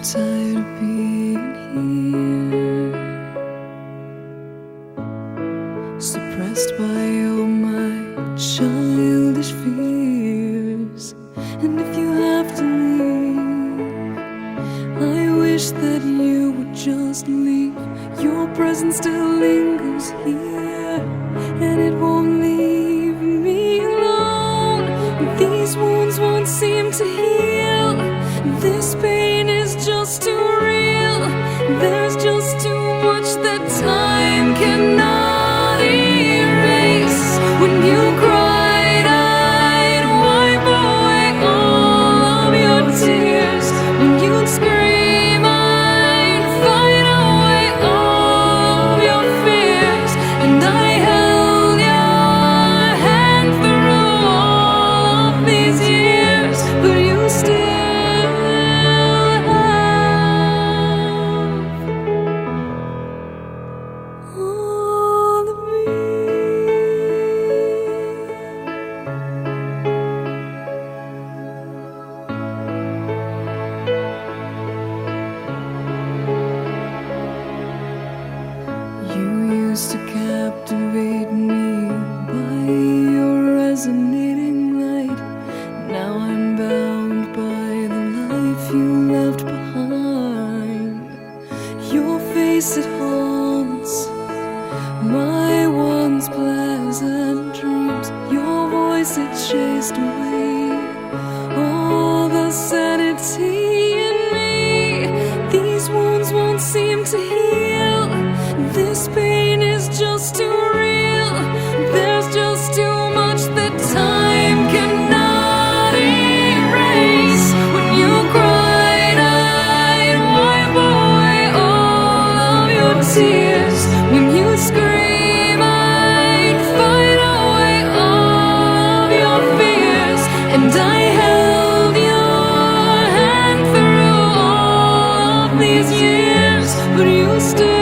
tired of being here, suppressed by all my childish fears. And if you have to leave, I wish that you would just leave. Your presence still lingers here, and it won't leave me alone. These wounds won't seem to heal. This pain is just too real. There's just too much that time cannot erase. When you cried, I'd wipe away all of your tears. When you'd scream, I'd fight away all of your fears. And I held your hand through all of these years, but you still all of me. You used to captivate me by your resonating light. Now I'm bound by the life you left behind. Your face, it haunts my once pleasant dreams. Your voice, it chased away all the sanity in me. These wounds won't seem to heal. This pain is just too real. There's just too much that time cannot erase. When you cried, I'd wipe away all of your tears. When you scream, I'd fight away all of your fears. And I held your hand through all of these years, but you still